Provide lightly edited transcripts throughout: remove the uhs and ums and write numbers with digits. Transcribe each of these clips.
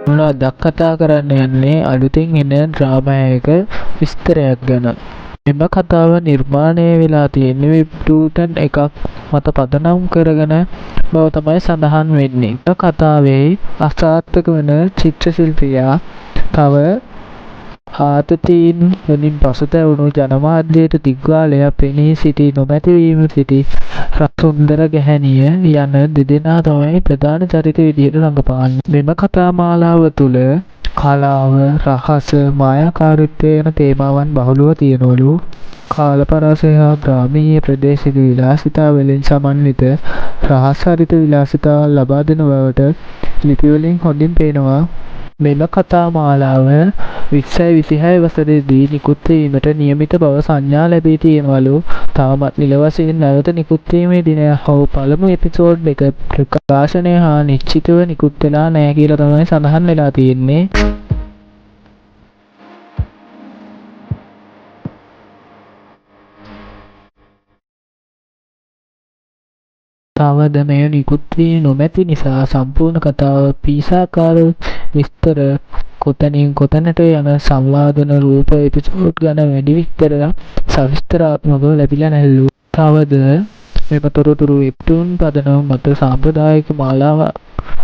අදක් කතා කරන්න යන්නේ අලුතින් එන ඩ්‍රාමා එක විස්තරයක් ගැන. මෙම කතාව නිර්මාණය වෙලා තියෙන්නේ වෙබ්ටූටන් එකක් මත පදනම් කරගෙන බව තමයි සඳහන් වෙන්නේ. කතාවේ අසාර්ථක වන චිත්‍ර ශිල්පියා තව ආතතීන් වලින් පසුතැවුණු ජනමාධ්‍යයට දිග්කාලයක් පෙනී සිටි නොමැතිවීම සිටි සුන්දර ගැහැණිය යන දෙදෙනා තමයි ප්‍රධාන චරිත විදිහට රඟපාන්නේ. මෙම කතා මාලාව තුළ කලාව, රහස, මායාකාරීත්වය යන තේමාවන් බහුලව තියෙනවලු. කාලපරාසය හා ග්‍රාමීය ප්‍රදේශික විලාසිතා වලින් සමන්විත රහස් හරිත විලාසිතාවක් ලබා දෙන බවට ලිපිවලින් හොඳින් පේනවා. මෙම කතා මාලාව 2026 වසරේදී නිකුත් වීමට නියමිත බව සංඥා ලැබී තියෙනවලු. තවමත් නිල වශයෙන් නැවත නිකුත් වීමේ දිනය හෝ පළමු එපිසෝඩ් එක ප්‍රකාශනය හා නිශ්චිතව නිකුත් වෙලා නැහැ කියලා තමයි සඳහන් වෙලා තියෙන්නේ. තවද මෙය නිකුත් වී නොමැති නිසා සම්පූර්ණ කතාව පීසාකාර විස්තර කොතනින් කොතැනට යන සංවාදන රූප එපිසෝඩ් ගැන වැඩි විස්තර සවිස්තරාත්මකව ලැබිලා නැහැලු. තවද මෙම තොරතුරු වෙබ්ටූන් පදනම මත සාම්ප්‍රදායික මාලාව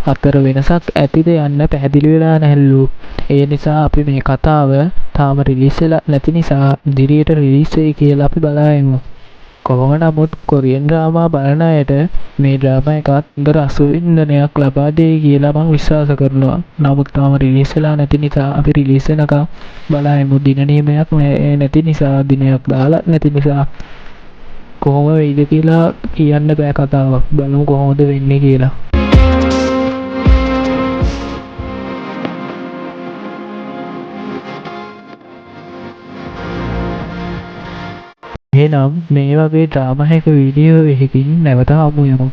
අතර වෙනසක් ඇතිද යන්න පැහැදිලි වෙලා නැහැලු. ඒ නිසා අපි මේ කතාව තාම රිලීස් වෙලා නැති නිසා ඉදිරියට රිලීස් වෙයි කියලා අපි බලාගෙන. කොහොම නමුත් කොරියන් ඩ්‍රාමා බලන අයට මේ ඩ්‍රාමා එකත් හොඳ රසවින්දනයක් ලබා දෙයි කියලා මම විශ්වාස කරනවා. නමුත් තාම රිලීස් වෙලා නැති නිසා අපි රිලීස් වෙනකම් බලමු. දින නියමයක් නැති නිසා, දිනයක් දාලා නැති නිසා කොහොම වෙයිද කියලා කියන්න බෑ කතාවක්. බලමු කොහොමද වෙන්නේ කියලා. එහෙනම් මේ වගේ ඩ්‍රාමා එක වීඩියෝ එකකින් නැවත හමු වෙමු.